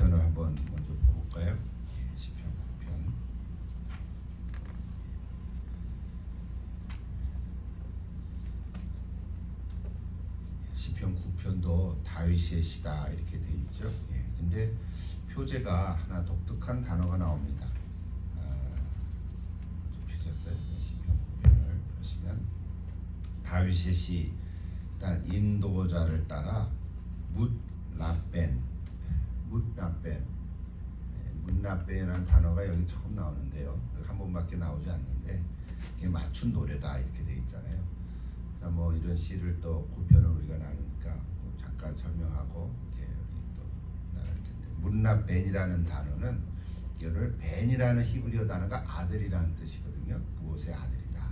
9편을 한번 먼저 볼까요? 예, 시편 9편. 시편 9편도 다윗의 시다 이렇게 돼 있죠. 예, 근데 표제가 하나 독특한 단어가 나옵니다. 좀 펴셨어요? 시편 9편을 보시면 다윗의 시, 일단 인도자를 따라 묻라벤이라는 단어가 여기 처음 나오는데요. 한 번밖에 나오지 않는데 이게 맞춘 노래다 이렇게 돼 있잖아요. 그러니까 뭐 이런 시를 또 9편을 우리가 나누니까 뭐 잠깐 설명하고 이렇게 또 나눌 텐데, 묻라벤이라는 단어는 이거를 벤이라는 히브리어 단어가 아들이라는 뜻이거든요. 무엇의 아들이다.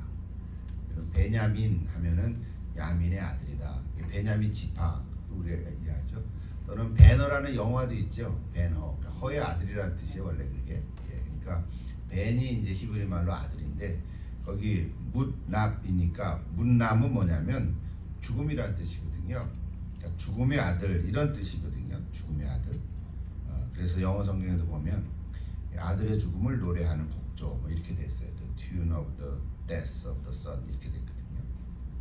베냐민 하면은 야민의 아들이다. 베냐민 지파 우리가 얘기하죠. 또는 배너라는 영화도 있죠. 배너, 그러니까 허의 아들이라는 뜻이에요. 원래 그게. 예, 그러니까 벤이 이제 히브리 말로 아들인데 거기 묻랍이니까 묻람은 뭐냐면 죽음이라는 뜻이거든요. 그러니까 죽음의 아들 이런 뜻이거든요. 죽음의 아들. 그래서 영어 성경에도 보면 아들의 죽음을 노래하는 곡조 뭐 이렇게 됐어요. The tune of the death of the son 이렇게 됐거든요.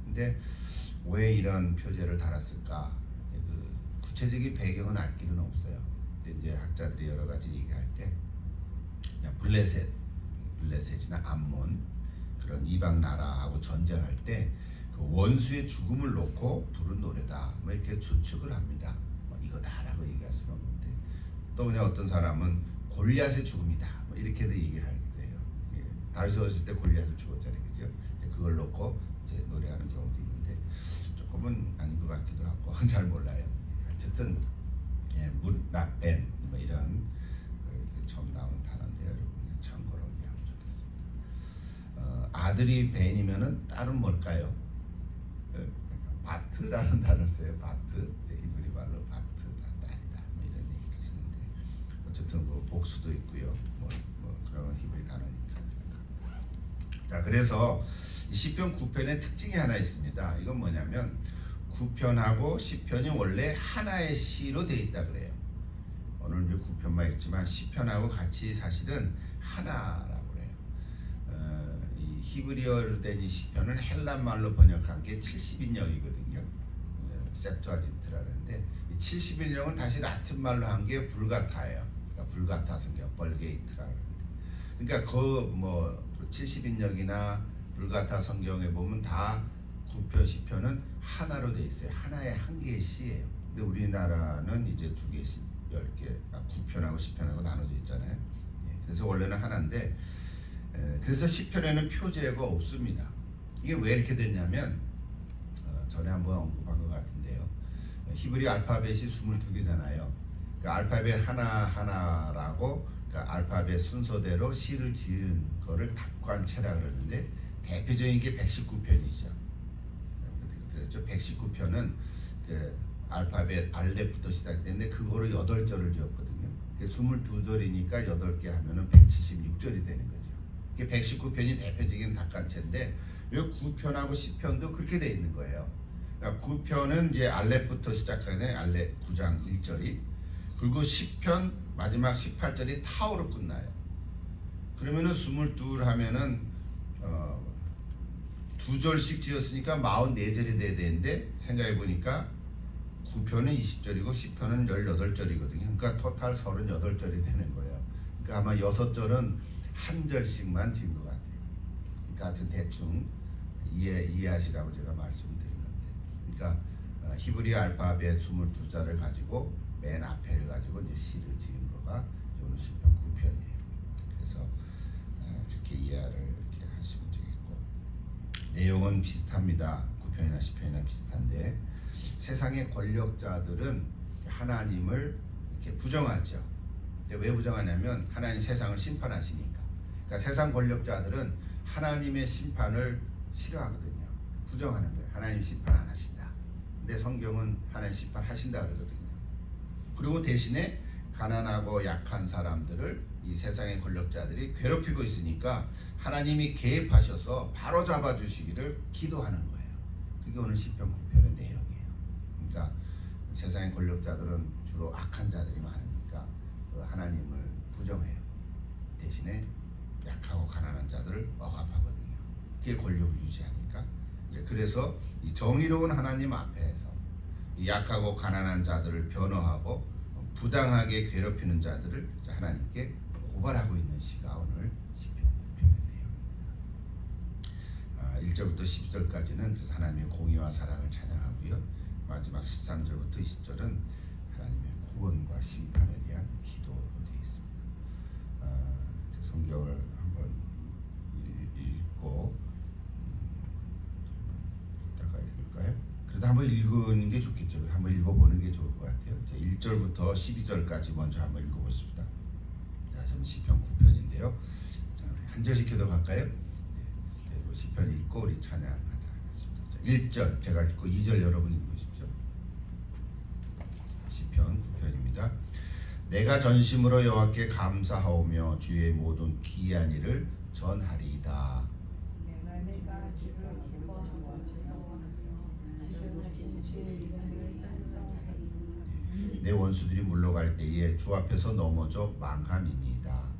근데 왜 이런 표제를 달았을까? 그 구체적인 배경은 알 길은 없어요. 근데 이제 학자들이 여러 가지 얘기할 때 블레셋이나 암몬 그런 이방 나라하고 전쟁할 때 그 원수의 죽음을 놓고 부른 노래다. 뭐 이렇게 추측을 합니다. 뭐 이거다라고 얘기할 수는 없는데 또 그냥 어떤 사람은 골리앗의 죽음이다. 뭐 이렇게도 얘기를 하기도 해요. 예, 다윗이 어렸을 때 골리앗을 죽었잖아요, 그죠? 그걸 놓고 이제 노래하는 경우도 있는데 조금은 아닌 것 같기도 하고 잘 몰라요. 어쨌든 예, 묻라벤 뭐 이런 처음 나온 단어인데 여러분이 참고로 이해하면 좋겠습니다. 아들이 벤이면은 딸은 뭘까요? 바트라는 단어를 써요. 바트, 히브리 말로 바트, 딸이다. 뭐 이런 얘기를 쓰는데 어쨌든 그 복수도 있고요. 뭐 그런 히브리 단어니까. 자, 그래서 시편 9편의 특징이 하나 있습니다. 이건 뭐냐면 9편하고 10편이 원래 하나의 시로 되어 있다 그래요. 오늘 이제 9편만 있지만 10편하고 같이 사실은 하나라고 그래요. 이 히브리어로 된 이 10편을 헬란 말로 번역한 게 70인역이거든요. septuagin트라는데 이 71역은 다시 라틴 말로 한 게 불가타예요. 그러니까 불가타 성경, 벌게이트라는데. 그러니까 그 뭐 70인역이나 불가타 성경에 보면 다 9편, 10편은 하나로 돼 있어요. 하나의 한 개의 시예요. 근데 우리나라는 이제 두 개씩 10개, 9편하고 10편하고 나눠져 있잖아요. 예, 그래서 원래는 하나인데 그래서 10편에는 표제가 없습니다. 이게 왜 이렇게 됐냐면 전에 한번 언급한 것 같은데요. 히브리 알파벳이 22개잖아요. 그러니까 알파벳 하나하나라고 그러니까 알파벳 순서대로 시를 지은 거를 답관체라 그러는데 대표적인 게 119편이죠. 그렇죠. 119편은 그 알파벳 알렙부터 시작됐는데 그거를 8절을 지었거든요. 22절이니까 8개 하면은 176절이 되는 거죠. 119편이 대표적인 답관체인데 이 9편하고 10편도 그렇게 돼 있는 거예요. 그러니까 9편은 이제 알렙부터 시작하는 알렙 9장 1절이, 그리고 10편 마지막 18절이 타오로 끝나요. 그러면은 22 하면은 2절씩 지었으니까 44절이 돼야 되는데 생각해 보니까 9편은 20절이고 10편은 18절이거든요. 그러니까 토탈 38절이 되는 거예요. 그러니까 아마 6절은 한 절씩만 지은 것 같아요. 그러니까 하여튼 대충 이해하시라고 제가 말씀드린 건데, 그러니까 히브리 알파벳 22자를 가지고 맨 앞에를 가지고 이제 시를 지은 거가 오늘 시편 9편이에요. 그래서 그렇게 이해를 이렇게 하시면 되겠고, 내용은 비슷합니다. 9편이나 10편이나 비슷한데 세상의 권력자들은 하나님을 이렇게 부정하죠. 왜 부정하냐면 하나님 세상을 심판하시니까. 그러니까 세상 권력자들은 하나님의 심판을 싫어하거든요. 부정하는 거예요. 하나님 심판 안 하신다. 근데 성경은 하나님 심판 하신다 그러거든요. 그리고 대신에 가난하고 약한 사람들을 이 세상의 권력자들이 괴롭히고 있으니까 하나님이 개입하셔서 바로 잡아주시기를 기도하는 거예요. 그게 오늘 시편 9편의 내용이에요. 그러니까 세상의 권력자들은 주로 악한 자들이 많으니까 하나님을 부정해요. 대신에 약하고 가난한 자들을 억압하거든요. 그게 권력을 유지하니까. 그래서 이 정의로운 하나님 앞에서 이 약하고 가난한 자들을 변호하고 부당하게 괴롭히는 자들을 하나님께 고발하고 있는 시가 오늘 시편 9편의 내용입니다. 1절부터 10절까지는 그래서 하나님의 공의와 사랑을 찬양하고요. 마지막 13절부터 20절은 하나님의 구원과 심판에 대한 기도로 되어 있습니다. 성경을 한번 읽고 이따가 읽을까요? 그래도 한번 읽는 게 좋겠죠. 한번 읽어보는 게 좋을 것 같아요. 1절부터 12절까지 먼저 한번 읽어보십시다. 자, 저는 시편 9편인데요. 자, 한 절씩 기도 갈까요? 그리고 시편 읽고 우리 찬양하다 하겠습니다. 1절 제가 읽고 2절 여러분 읽으십시오. 시편 9편입니다. 내가 전심으로 여호와께 감사하오며 주의 모든 기이한 일을 전하리이다. 내 원수들이 물러갈 때에 주 앞에서 넘어져 망함이니이다.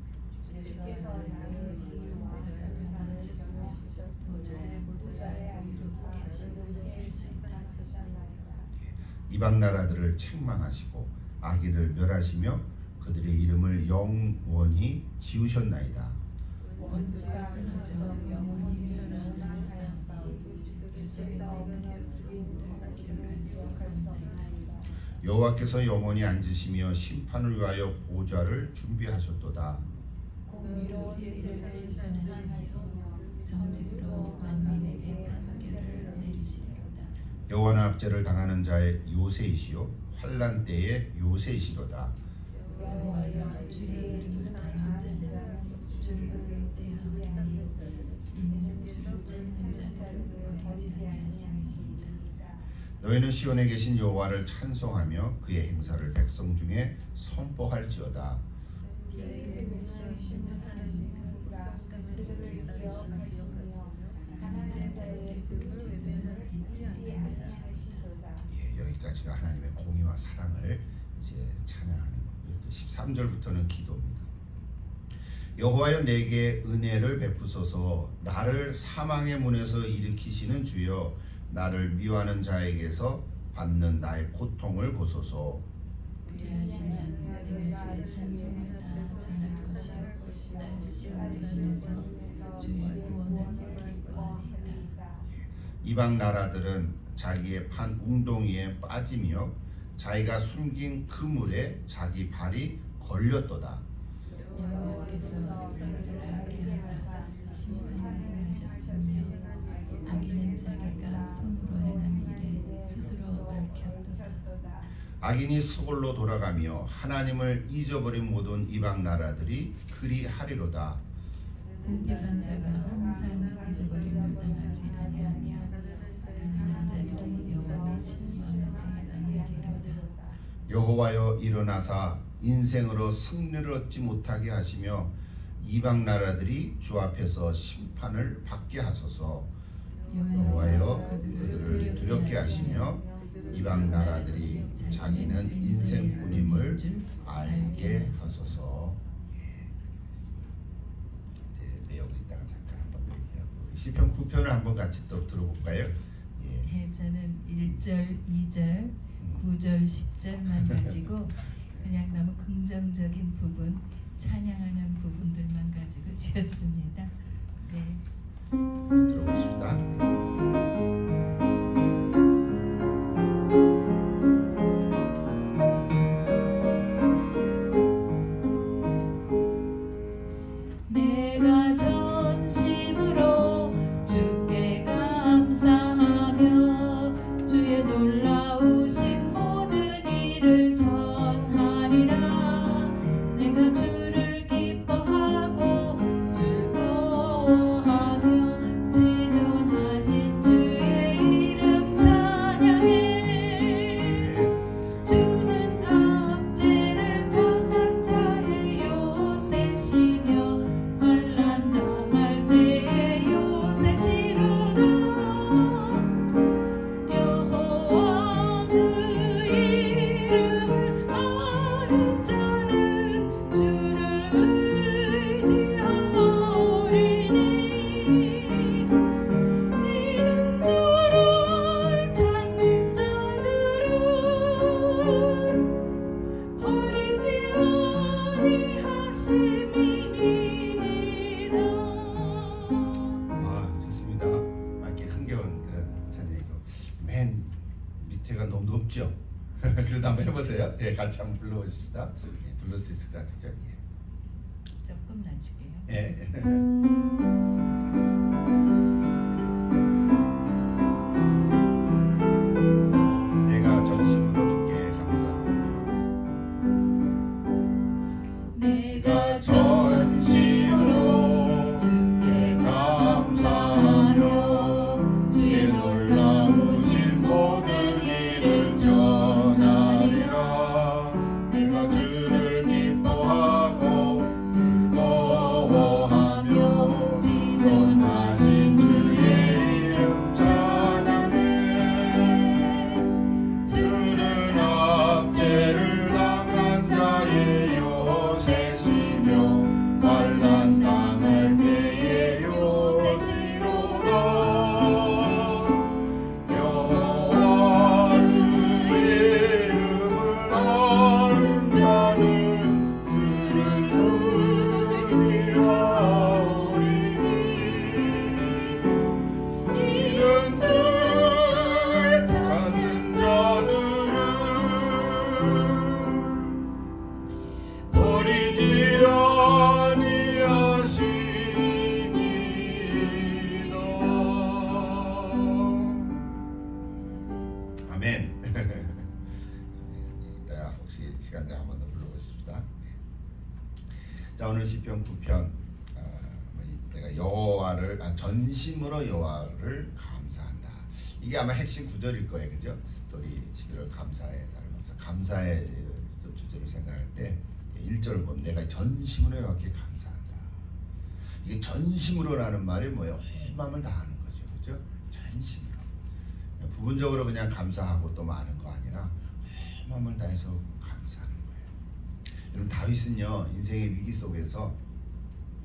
이방 나라들을 책망하시고 악인을 멸하시며 그들의 이름을 영원히 지우셨나이다. 원수가 끊어져 영원히 멸하는 싸움이 주께서 기억할 수 없나이다. 여호와께서 영원히 앉으시며 심판을 위하여 보좌를 준비하셨도다. 공의로 세상을 심판하시고 정직으로 만민에게 판결을 내리시리로다. 여호와는 압제를 당하는 자의 요새이시요 환난 때의 요새이시로다. 여호와여 주의 이름을 아는 자는 주를 의지하오니 이는 주를 찾는 자들을 버리지 아니하시니이다. 너희는 시온에 계신 여호와를 찬송하며 그의 행사를 백성 중에 선포할지어다. 여기까지가 하나님의 공의와 사랑을 이제 찬양하는 거고요. 13절부터는 기도입니다. 여호와여 내게 은혜를 베푸소서. 나를 사망의 문에서 일으키시는 주여 나를 미워하는 자에게서 받는 나의 고통을 보소서. 그리하시면 내가 주의 찬송을 다 전할 것이요 나의 시온에서 주의 구원을 기뻐하리이다. 이방 나라들은 자기의 판 웅덩이에 빠지며 자기가 숨긴 그물에 자기 발이 걸렸도다. 여호와께서 자기를 알게 하사 심판을 행하셨으며 악인은 자기가 손으로 행한 일에 스스로 얽혔도다. 악인이 수골로 돌아가며 하나님을 잊어버린 모든 이방 나라들이 그리하리로다. 공개한 자가 항상 잊어버림을 당하지 아니하며 가난한 자들이 영원히 실망하지 아니하리로다. 여호와여 일어나사 인생으로 승리를 얻지 못하게 하시며 이방 나라들이 주 앞에서 심판을 받게 하소서. 여호와여 그들을 두렵게 하시며 이방 나라들이 자기는 인생뿐임을 알게 하소서. 이제 내용을 이따가 잠깐 한번 얘기하고 시편 9편을 한번 같이 또 들어볼까요? 저는 1절, 2절, 9절, 10절만 가지고 그냥 너무 긍정적인 부분, 찬양하는 부분들만 가지고 지었습니다. 네. 한번 들어봅시다. 내가 전심으로 주께 감사하며 주의 놀라우신 모든 일을 전하리라. 내가 주를 기뻐하고 즐거워하며 지존하신 주 목소리가 너무 높죠? 그래도 한번 해보세요. 예, 같이 한번 불러보십시다. 예, 부를 수 있을 것 같으죠? 예. 조금 낮추게요. 예. 내가 전심으로 주께 감사하며 내가 전심으로 주께 감사하며 주의 놀라우신 모든 일을 전하리라. 내가 주를 기뻐하고 즐거워하며 지존하신 주의 이름 전하네. 주는 압제를 당한 자의 요새시며 환난 당할 때의 요새시로다. 여호와의 이름을 아는 자는 주를 의지하오리니. 이는 주를 찾는 자들은 버리지 아니하시니라. 아멘. 이따 혹시 시간 되면 한번 더 불러보십시다. 자, 오늘 시편 9편. 내가 여호와를 전심으로 여호와를 감사한다. 이게 아마 핵심 구절일 거예요, 그죠? 또 우리 11월 감사에 따르면서 감사의 주제를 생각할 때 1절을 보면 내가 전심으로 여호와께 감사한다. 이게 전심으로라는 말이 뭐예요? 온 마음을 다하는 거죠, 그죠? 전심으로. 부분적으로 그냥 감사하고 또 많은 거 아니라 온 마음을 다해서 감사하는 거예요. 여러분, 다윗은요 인생의 위기 속에서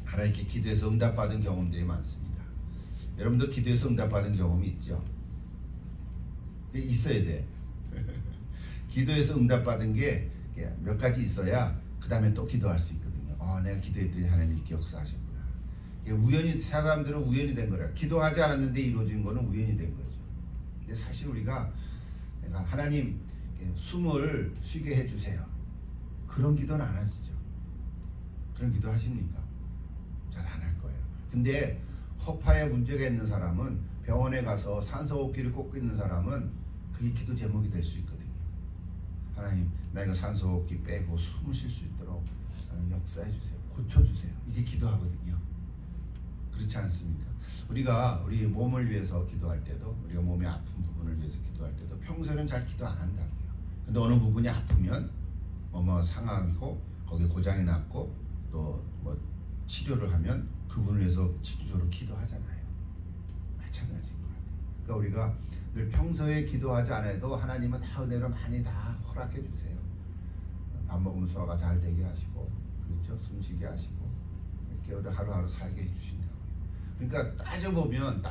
하나님께 기도해서 응답받은 경험들이 많습니다. 여러분도 기도해서 응답받은 경험이 있죠? 있어야 돼. 기도해서 응답받은 게 몇 가지 있어야 그 다음에 또 기도할 수 있거든요. 내가 기도했더니 하나님이 이렇게 역사하셨구나. 우연히, 사람들은 우연히 된 거라. 기도하지 않았는데 이루어진 거는 우연히 된 거죠. 근데 사실 우리가 내가 하나님 숨을 쉬게 해주세요, 그런 기도는 안 하시죠? 그런 기도 하십니까? 잘 안 할 거예요. 근데 허파에 문제가 있는 사람은, 병원에 가서 산소호흡기를 꽂고 있는 사람은 그게 기도 제목이 될 수 있거든요. 하나님, 나 이거 산소호흡기 빼고 숨을 쉴 수 있도록 역사해 주세요, 고쳐주세요. 이게 기도하거든요. 그렇지 않습니까? 우리가 우리 몸을 위해서 기도할 때도, 우리가 몸이 아픈 부분을 위해서 기도할 때도 평소에는 잘 기도 안 한다고요. 근데 어느 부분이 아프면 뭐 상하고 거기에 고장이 났고 또 뭐 치료를 하면 그 부분을 위해서 집중적으로 기도하잖아요. 마찬가지인 것 같아요. 그러니까 우리가 늘 평소에 기도하지 않아도 하나님은 다 은혜로 많이 다 허락해 주세요. 밥 먹으면 소화가 잘 되게 하시고, 그렇죠? 숨쉬게 하시고, 이렇게 하루하루 살게 해주신다고요. 그러니까 따져보면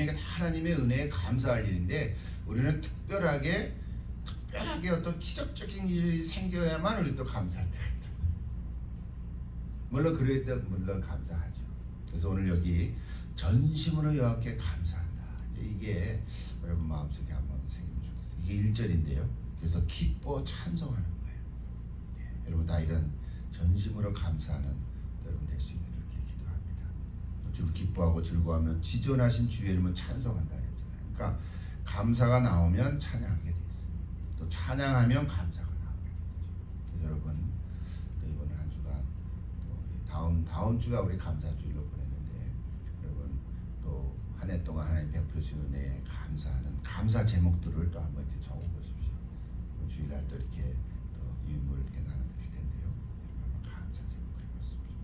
이게 다 하나님의 은혜에 감사할 일인데, 우리는 특별하게 어떤 기적적인 일이 생겨야만 우리 또 감사할 때가 있다. 물론 그럴 때 물론 감사하죠. 그래서 오늘 여기 전심으로 여호와께 감사한다. 이게 여러분 마음속에 한번 생기면 좋겠어요. 이게 1절인데요. 그래서 기뻐 찬송하는 거예요. 여러분 다 이런 전심으로 감사하는 여러분 될 수 있는 이렇게 기도합니다. 주를 기뻐하고 즐거워하면 지존하신 주의 이름을 찬송한다 그랬잖아요. 그러니까 감사가 나오면 찬양하게 돼 있습니다. 또 찬양하면 감사가 나오게 되죠. 여러분 또 이번 한 주간 또 다음 주가 우리 감사주일로 보냈는데, 여러분 또 한 해 동안 하나님 베푸신 은혜에 감사하는 감사 제목들을 또 한번 이렇게 적어보십시오. 주일날 또 이렇게 또 유물 이렇게 나눠드릴 텐데요. 감사 제목 해봤습니다.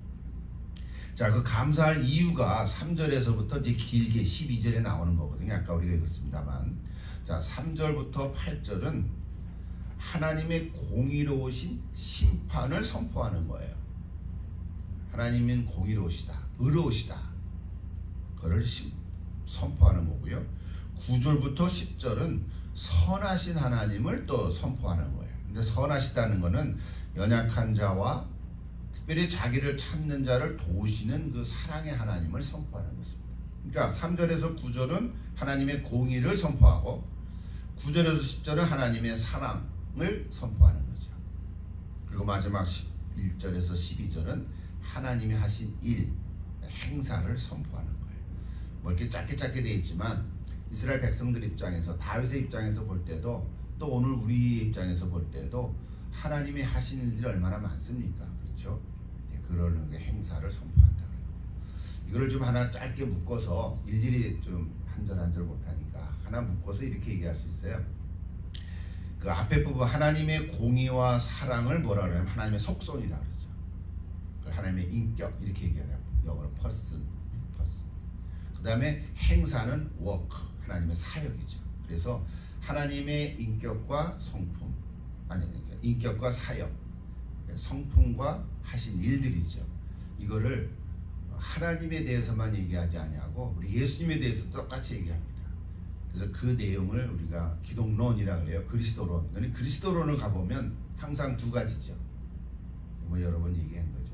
자, 그 감사할 이유가 3절에서부터 이제 길게 12절에 나오는 거거든요. 아까 우리가 읽었습니다만, 자 3절부터 8절은 하나님의 공의로우신 심판을 선포하는 거예요. 하나님은 공의로우시다, 의로우시다, 그걸 선포하는 거고요. 9절부터 10절은 선하신 하나님을 또 선포하는 거예요. 근데 선하시다는 거는 연약한 자와 특별히 자기를 찾는 자를 도우시는 그 사랑의 하나님을 선포하는 것입니다. 그러니까 3절에서 9절은 하나님의 공의를 선포하고, 9절에서 10절은 하나님의 사랑을 선포하는 거죠. 그리고 마지막 1절에서 12절은 하나님이 하신 일, 행사를 선포하는 거예요. 뭐 이렇게 짧게 되어 있지만 이스라엘 백성들 입장에서, 다윗의 입장에서 볼 때도, 또 오늘 우리 입장에서 볼 때도 하나님이 하신 일들이 얼마나 많습니까? 그렇죠? 그런 행사를 선포한다. 이거를 좀 하나 짧게 묶어서, 일일이 좀 한 절 한 절 못하니까 하나 묶어서 이렇게 얘기할 수 있어요. 그 앞에 부분 하나님의 공의와 사랑을 뭐라 그러냐면 하나님의 속성이라 그러죠. 하나님의 인격 이렇게 얘기하냐. 영어로 person. 그 다음에 행사는 work, 하나님의 사역이죠. 그래서 하나님의 인격과 성품, 인격과 사역, 성품과 하신 일들이죠. 이거를 하나님에 대해서만 얘기하지 아니하고 우리 예수님에 대해서 똑같이 얘기합니다. 그래서 그 내용을 우리가 기독론이라 그래요. 그리스도론. 그리스도론을 가보면 항상 두 가지죠. 뭐 여러 번 얘기한 거죠.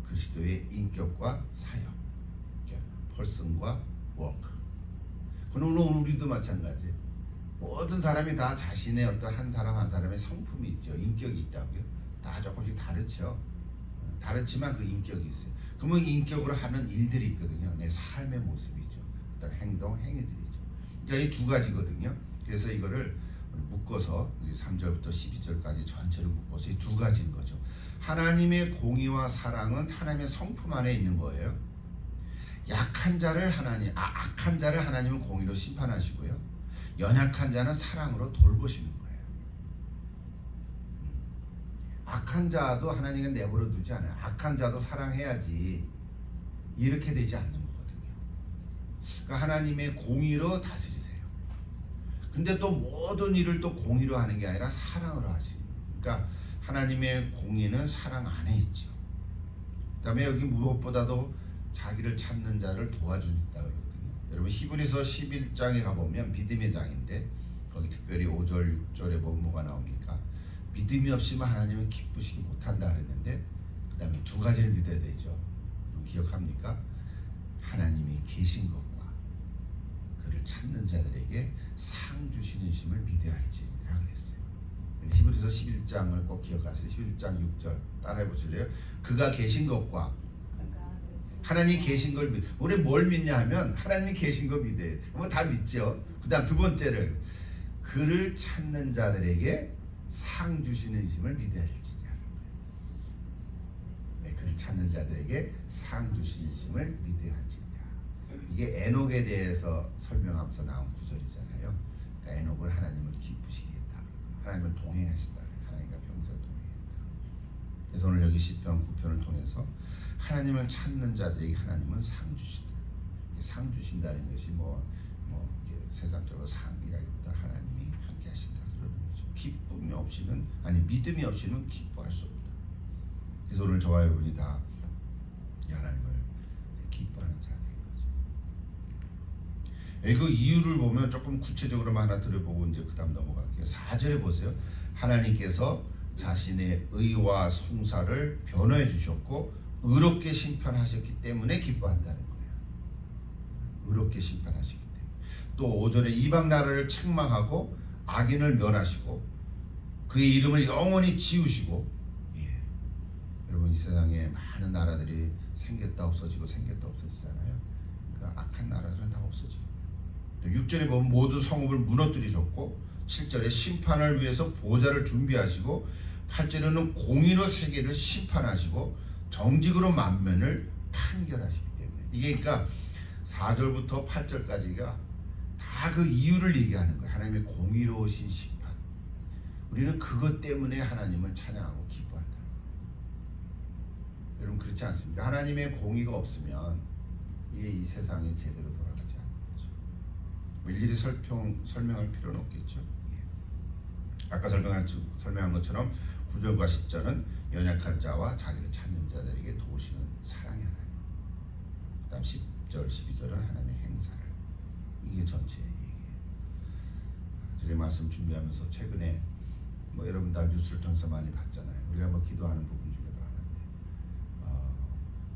그리스도의 인격과 사역, person과 work. 그럼 우리도 마찬가지예요. 모든 사람이 다 자신의 어떤 한 사람 한 사람의 성품이 있죠. 인격이 있다고요. 다 조금씩 다르죠. 다르지만 그 인격이 있어요. 그러면 인격으로 하는 일들이 있거든요. 내 삶의 모습이죠. 어떤 행동, 행위들이죠. 그러니까 이 두 가지거든요. 그래서 이거를 묶어서 3절부터 12절까지 전체를 묶어서 이 두 가지인 거죠. 하나님의 공의와 사랑은 하나님의 성품 안에 있는 거예요. 악한 자를 하나님은 공의로 심판하시고요. 연약한 자는 사랑으로 돌보시는 거예요. 악한 자도 하나님은 내버려 두지 않아요. 악한 자도 사랑해야지. 이렇게 되지 않는 거거든요. 그러니까 하나님의 공의로 다스리세요. 근데 또 모든 일을 또 공의로 하는 게 아니라 사랑으로 하시는 거예요. 그러니까 하나님의 공의는 사랑 안에 있죠. 그 다음에 여기 무엇보다도 자기를 찾는 자를 도와준다 그러거든요. 여러분 히브리서 11장에 가보면 믿음의 장인데 거기 특별히 5절 6절에 보면 뭐가 나옵니까? 믿음이 없이면 하나님은 기쁘시기 못한다 그랬는데 그 다음에 두 가지를 믿어야 되죠. 기억합니까? 하나님이 계신 것과 그를 찾는 자들에게 상 주시는 심을 믿어야 할지니라 그랬어요. 히브리서 11장을 꼭 기억하세요. 11장 6절 따라해 보실래요? 그가 계신 것과 하나님이 계신 걸 믿. 우리 뭘 믿냐 하면 하나님이 계신 걸 믿어요. 뭐 다 믿죠. 그 다음 두 번째를 그를 찾는 자들에게 상 주시는 심을 믿어야 할지냐. 네, 그를 찾는 자들에게 상 주시는 심을 믿어야 할지냐. 이게 에녹에 대해서 설명하면서 나온 구절이잖아요. 그러니까 에녹은 하나님을 기쁘시게 했다. 하나님을 동행하신다. 하나님과 평생 동행했다. 그래서 오늘 여기 시편 9편을 통해서 하나님을 찾는 자들에게 하나님은 상 주신다. 상 주신다는 것이 세상적으로 상이라기보다 하나님이 함께 하신다. 그러는 거죠. 기쁨이 없이는, 믿음이 없이는 기뻐할 수 없다. 그래서 오늘 저와 여러분이 다 하나님을 기뻐하는 자들인 거죠. 그 이유를 보면 조금 구체적으로만 하나 들어보고 이제 그 다음 넘어갈게요. 4절에 보세요. 하나님께서 자신의 의와 송사를 변호해 주셨고 의롭게 심판하셨기 때문에 기뻐한다는 거예요. 의롭게 심판하시기 때문에. 또 5절에 이방 나라를 책망하고 악인을 멸하시고 그의 이름을 영원히 지우시고. 여러분 이 세상에 많은 나라들이 생겼다 없어지고 생겼다 없어지잖아요. 그러니까 악한 나라들은 다 없어지고. 6절에 보면 모두 성읍을 무너뜨리셨고 7절에 심판을 위해서 보좌를 준비하시고 8절에는 공의로 세계를 심판하시고 정직으로 만면을 판결하시기 때문에. 이게 그러니까 4절부터 8절까지가 다 그 이유를 얘기하는 거예요. 하나님의 공의로우신 심판. 우리는 그것 때문에 하나님을 찬양하고 기뻐한다. 여러분 그렇지 않습니까? 하나님의 공의가 없으면 이 세상이 제대로 돌아가지 않는 거죠. 일일이 설명할 필요는 없겠죠. 아까 설명한 것처럼 9절과 10절은 연약한 자와 자기를 찾는 자들에게 도우시는 사랑의 하나님. 그 다음 10절, 12절은 하나님의 행사를. 이게 전체 얘기예요. 저희 말씀 준비하면서 최근에 여러분 다 뉴스를 통해서 많이 봤잖아요. 우리가 기도하는 부분 중에도 하나인데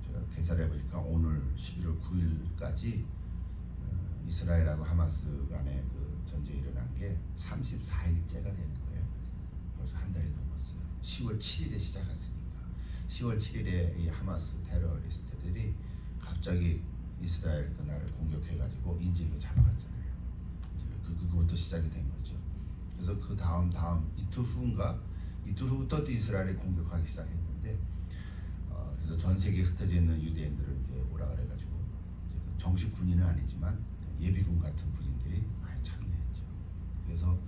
제가 계산해 보니까 오늘 11월 9일까지 이스라엘하고 하마스 간의 그 전쟁이 일어난 게 34일째가 되는 거예요. 벌써 한 달이 넘었어요. 10월 7일에 시작했으니까 10월 7일에 이 하마스 테러리스트들이 갑자기 이스라엘 그 나라를 공격해가지고 인질로 잡아갔잖아요. 그것부터 시작이 된 거죠. 그래서 그 다음 이틀 후부터 또 이스라엘이 공격하기 시작했는데, 그래서 전 세계에 흩어져 있는 유대인들을 이제 오라 그래가지고 정식 군인은 아니지만 예비군 같은 군인들이 많이 참여했죠. 그래서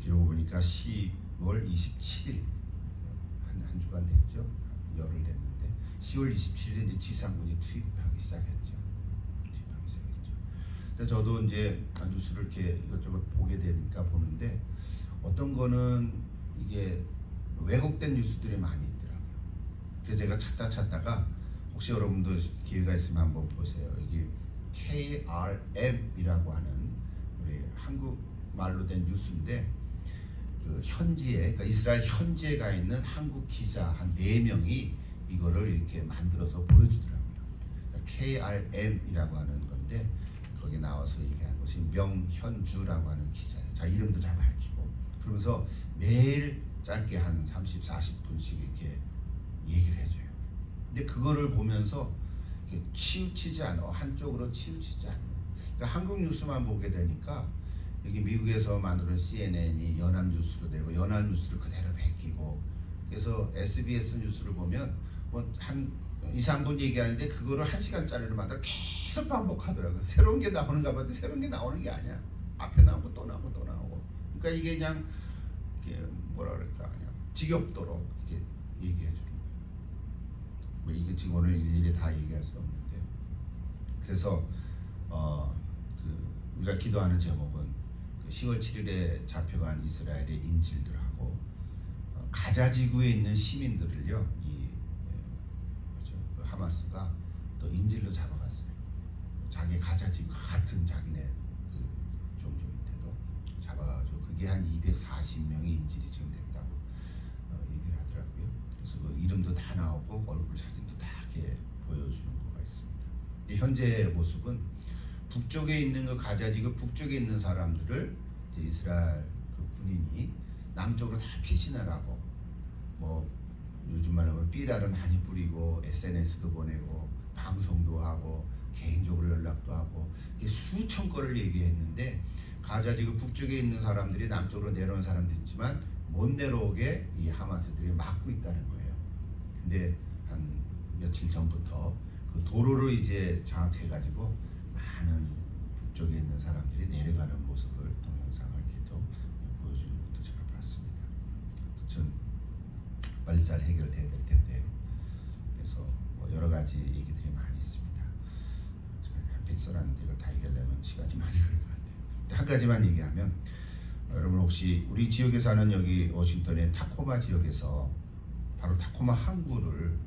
기록을 보니까 10월 27일 한 주간 됐죠. 열흘 됐는데 10월 27일에 이제 지상군이 투입하기 시작했죠. 근데 저도 이제 뉴스를 이렇게 이것저것 보게 되니까 보는데 어떤 거는 이게 왜곡된 뉴스들이 많이 있더라고요. 그래서 제가 찾다가 혹시 여러분도 기회가 있으면 한번 보세요. 여기 KRM이라고 하는 우리 한국말로 된 뉴스인데, 그 현지에, 그러니까 이스라엘 현지에 가 있는 한국 기자 한 4명이 이거를 이렇게 만들어서 보여주더라고요. KRM이라고 하는 건데 거기 나와서 얘기한 것이 명현주라고 하는 기자예요. 자, 이름도 잘 밝히고 그러면서 매일 짧게 한 30, 40분씩 이렇게 얘기를 해줘요. 근데 그거를 보면서 이렇게 치우치지 않아, 한쪽으로 치우치지 않는. 그러니까 한국 뉴스만 보게 되니까 여기 미국에서 만드는 CNN이 연합뉴스로 되고 연합뉴스를 그대로 베끼고, 그래서 SBS 뉴스를 보면 뭐 한 2, 3분 얘기하는데 그거를 1시간짜리로 만들어 계속 반복하더라고요. 새로운 게 나오는가 봐도 새로운 게 나오는 게 아니야. 앞에 나오고 또 나오고 또 나오고. 그러니까 이게 그냥 뭐라 그럴까, 그냥 지겹도록 이렇게 얘기해 주는 거예요. 뭐 이게 지금 오늘 일일이 다 얘기할 수 없는데, 그래서 우리가 기도하는 제목은 그 10월 7일에 잡혀간 이스라엘의 인질들하고 가자 지구에 있는 시민들을요, 그 하마스가 또 인질로 잡아갔어요. 자기 가자 지구 같은 자기네 그 종족인데도 잡아가지고 그게 한 240명의 인질이 지금 됐다고 얘기를 하더라고요. 그래서 그 이름도 다 나오고 얼굴 사진도 다 이렇게 보여주는 거가 있습니다. 근데 현재의 모습은 북쪽에 있는 그 가자 지구 북쪽에 있는 사람들을 이제 이스라엘 그 군인이 남쪽으로 다 피신을 하고, 뭐 요즘 말하면 삐라를 많이 뿌리고 SNS도 보내고 방송도 하고 개인적으로 연락도 하고 수천 건을 얘기했는데, 가자 지구 북쪽에 있는 사람들이 남쪽으로 내려온 사람도 있지만 못 내려오게 이 하마스들이 막고 있다는 거예요. 근데 한 며칠 전부터 그 도로를 이제 장악해가지고 많은 북쪽에 있는 사람들이 내려가는 모습을 동영상을 이렇게 또 보여주는 것도 제가 봤습니다. 전 빨리 잘 해결돼야 될 텐데요. 그래서 뭐 여러 가지 얘기들이 많이 있습니다. 제가 한편 써놨는데 이걸 다 얘기하려면 시간이 많이 걸릴 것 같아요. 한 가지만 얘기하면, 여러분 혹시 우리 지역에 사는 여기 워싱턴의 타코마 지역에서 바로 타코마 항구를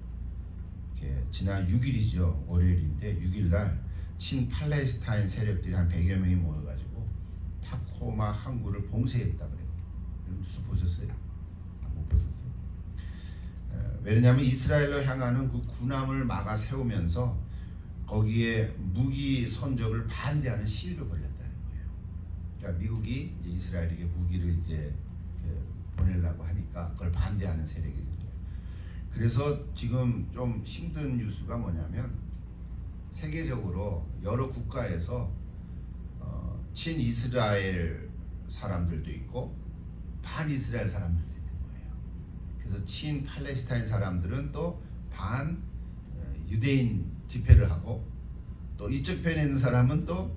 이렇게 지난 6일이죠. 월요일인데 6일날 친팔레스타인 세력들이 한 100여 명이 모여가지고 타코마 항구를 봉쇄했다 그래요. 뉴스 보셨어요? 못 보셨어요? 왜냐하면 이스라엘로 향하는 그 군함을 막아 세우면서 거기에 무기 선적을 반대하는 시위를 벌였다는 거예요. 그러니까 미국이 이제 이스라엘에게 무기를 이제 보내려고 하니까 그걸 반대하는 세력이 생겨요. 그래서 지금 좀 힘든 뉴스가 뭐냐면, 세계적으로 여러 국가에서 친이스라엘 사람들도 있고 반이스라엘 사람들도 있는 거예요. 그래서 친팔레스타인 사람들은 또 반 유대인 집회를 하고, 또 이쪽 편에 있는 사람은 또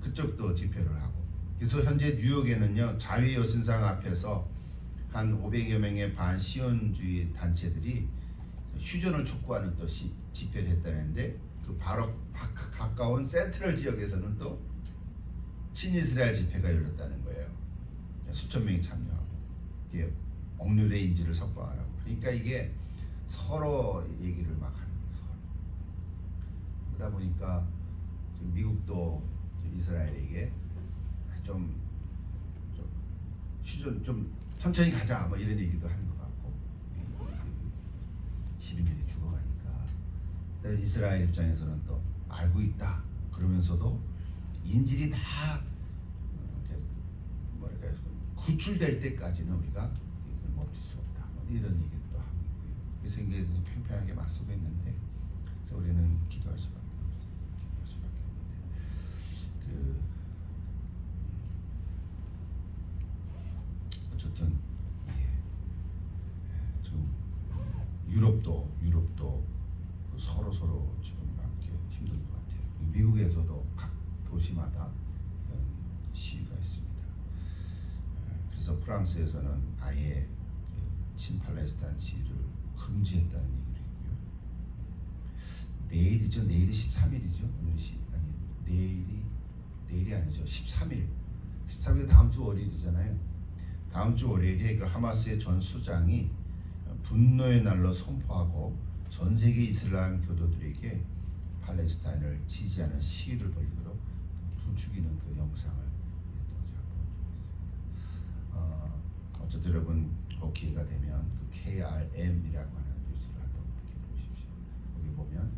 그쪽도 집회를 하고. 그래서 현재 뉴욕에는요, 자유 여신상 앞에서 한 500여 명의 반시온주의 단체들이 휴전을 촉구하는 또 집회를 했다는데, 그 바로 가까운 센트럴 지역에서는 또 친이스라엘 집회가 열렸다는 거예요. 수천 명이 참여하고 이게 억눌의 인지를 석방하라고. 그러니까 이게 서로 얘기를 막 하는 거예요. 서로. 그러다 보니까 지금 미국도 이스라엘에게 좀 휴전 좀 천천히 가자 뭐 이런 얘기도 하는 것 같고, 시민들이 죽어가니까. 이스라엘 입장에서는 또 알고 있다 그러면서도 인질이 다 구출될 때까지는 우리가 이걸 멈출 수 없다. 뭐 이런 얘기를 또 하고 있고요. 그래서 이게 팽팽하게 맞서고 있는데 우리는 기도할 수밖에 없어요. 기도할 수밖에 없는데 어쨌든 좀 유럽도 서로 지금 막 힘든 것 같아요. 미국에서도 각 도시마다 이런 시위가 있습니다. 그래서 프랑스에서는 아예 친팔레스타인 시위를 금지했다는 얘기를 했고요. 내일이 13일이죠. 내일이 아니죠. 13일 다음 주 월요일이잖아요. 다음 주 월요일에 그 하마스의 전 수장이 분노의 날로 선포하고 전 세계 이슬람 교도들에게 팔레스타인을 지지하는 시위를 벌이도록 부추기는 그 영상을 잡아주고 있습니다. 어쨌든 여러분 기회가 되면 그 KRM이라고 하는 뉴스를 한번 보십시오. 거기 보면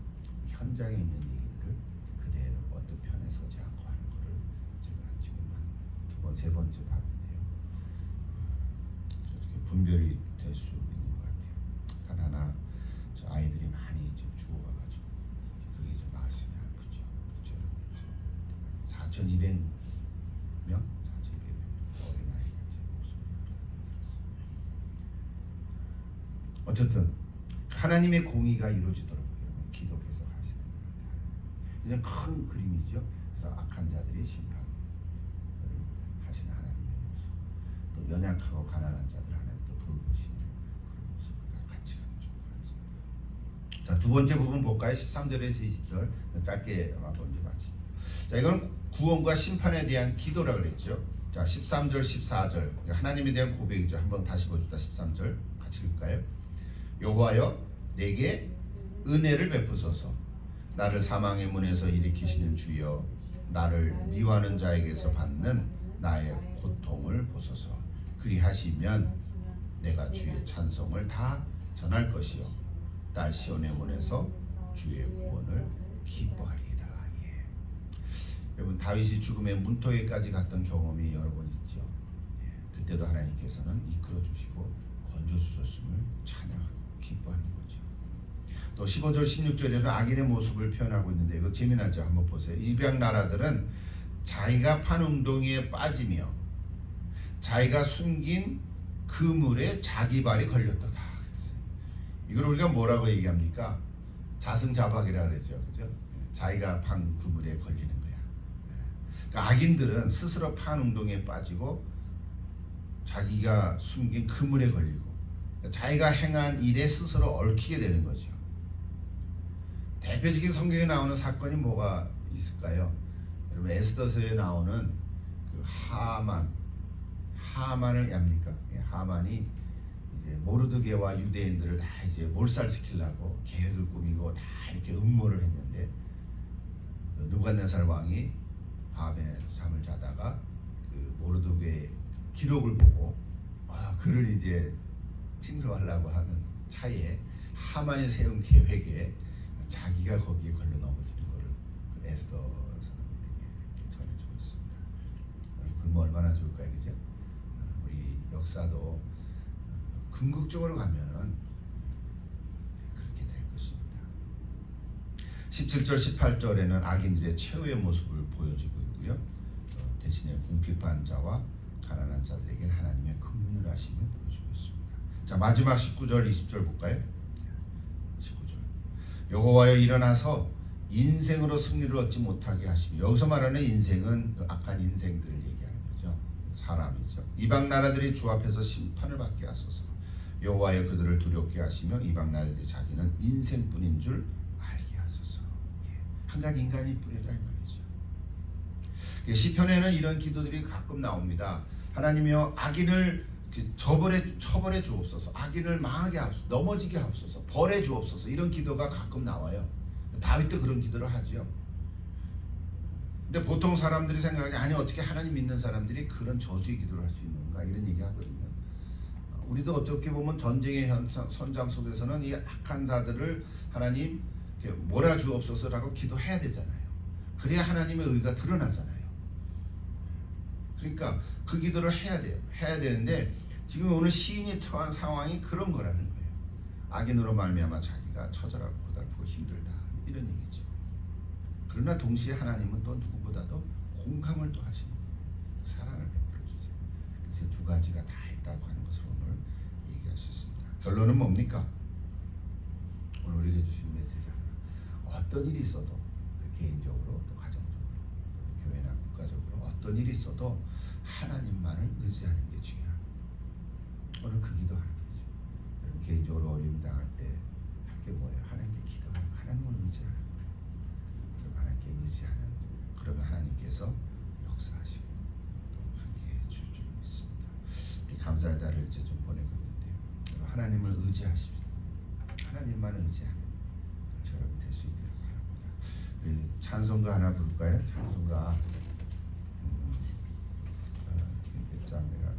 현장에 있는 얘기들을 그대로 어떤 편에 서지 않고 하는 거를 제가 지금 한 두 번, 세 번째 봤는데요. 이렇게 분별이 될 수 있는 것 같아요. 단 하나, 저 아이들이 많이 좀 죽어가가지고 그게 좀 마음이 아프죠. 그렇죠? 4,200명 어린 아이가 목숨을 잃었습니다. 어쨌든 하나님의 공의가 이루어지도록 여러분 기도 계속 하시는 것 같아요. 이제 큰 그림이죠. 그래서 악한 자들이 심판을 하시는 하나님의 모습, 또 연약하고 가난한 자들 하나님 또 돌보시는 그런 모습을 같이 가면 좋을 것 같습니다. 자, 두 번째 부분 볼까요? 13절에서 20절 짧게 한번 마칩니다. 자, 이건 구원과 심판에 대한 기도라 그랬죠. 자, 13절, 14절 하나님에 대한 고백이죠. 한번 다시 보십시다. 13절 같이 읽을까요? 여호와여 내게 은혜를 베푸소서. 나를 사망의 문에서 일으키시는 주여, 나를 미워하는 자에게서 받는 나의 고통을 보소서. 그리하시면 내가 주의 찬송을 다 전할 것이요, 딸 시온의 문에서 주의 구원을 기뻐하리이다. 예. 여러분 다윗이 죽음의 문턱에까지 갔던 경험이 여러 번 있죠. 예. 그때도 하나님께서는 이끌어 주시고 건져 주셨음을 찬양하고 기뻐하는 거죠. 또 15절 16절에서 악인의 모습을 표현하고 있는데 이거 재미나죠. 한번 보세요. 이방 나라들은 자기가 판 웅덩이에 빠지며 자기가 숨긴 그물에 자기 발이 걸렸다. 이걸 우리가 뭐라고 얘기합니까? 자승자박이라 그러죠. 그죠? 자기가 판 그물에 걸리는 거야. 그러니까 악인들은 스스로 판 웅덩이에 빠지고 자기가 숨긴 그물에 걸리고 자기가 행한 일에 스스로 얽히게 되는 거죠. 대표적인 성경에 나오는 사건이 뭐가 있을까요? 여러분 에스더서에 나오는 그 하만을 압니까? 하만이 이제 모르드게와 유대인들을 다 이제 몰살시키려고 계획을 꾸미고 다 이렇게 음모를 했는데 느부갓네살 왕이 밤에 잠을 자다가 그 모르드게 기록을 보고 그를 이제 칭송하려고 하는 차에 하만이 세운 계획에 자기가 거기에 걸려 넘어지는 것을 에스더서는 우리에게 전해주고 있습니다. 그럼 얼마나 좋을까요, 그죠? 우리 역사도 궁극적으로 가면은 그렇게 될 것입니다. 17절 18절에는 악인들의 최후의 모습을 보여주고 있고요. 대신에 궁핍한 자와 가난한 자들에게 하나님의 긍휼하심을 보여주고 있습니다. 자, 마지막 19절 20절 볼까요? 19절 여호와여 일어나서 인생으로 승리를 얻지 못하게 하시며, 여기서 말하는 인생은 그 악한 인생들을 얘기하는 거죠. 사람이죠. 이방 나라들이 주 앞에서 심판을 받게 하소서. 여호와여 그들을 두렵게 하시며 이방 나라들이 자기는 인생뿐인 줄 알게 하소서. 한 가지 인간이 뿐이다 이 말이죠. 시편에는 이런 기도들이 가끔 나옵니다. 하나님이여 악인을 처벌해 주옵소서. 악인을 망하게 하옵소서. 넘어지게 하옵소서. 벌해 주옵소서. 이런 기도가 가끔 나와요. 다윗도 그런 기도를 하죠. 근데 보통 사람들이 생각하기, 아니 어떻게 하나님 믿는 사람들이 그런 저주의 기도를 할 수 있는가 이런 얘기 하거든요. 우리도 어떻게 보면 전쟁의 선장 속에서는 이 악한 자들을 하나님 몰아주옵소서라고 기도해야 되잖아요. 그래야 하나님의 의가 드러나잖아요. 그러니까 그 기도를 해야 돼요. 해야 되는데 지금 오늘 시인이 처한 상황이 그런 거라는 거예요. 악인으로 말미암아 자기가 처절하고 고달프고 힘들다 이런 얘기죠. 그러나 동시에 하나님은 또 누구보다도 공감을 또 하시는 거예요. 사랑을 베풀어 주세요. 그래서 두 가지가 다 있다고 하는 것을 오늘 얘기할 수 있습니다. 결론은 뭡니까? 오늘 우리에게 주신 메시지 하나. 어떤 일이 있어도 개인적으로 또 가정적으로 또 교회나 국가적으로 어떤 일이 있어도 하나님만을 의지하는 게 중요합니다. 오늘 그 기도하는 거죠. 여러분 개인적으로 어려움 당할 때 할 게 뭐예요? 하나님께 기도하는, 하나님을 의지하는 거예요. 그럼 하나님께 의지하는, 그러면 하나님께서 역사하시고 또 함께해 줄 줄 믿습니다. 우리 감사의 달을 이제 좀 보내고 있는데요. 하나님을 의지하십시오. 하나님만을 의지하는 여러분 될 수 있기를 바랍니다. 우리 찬송가 하나 부를까요? 찬송가 몇 장 내가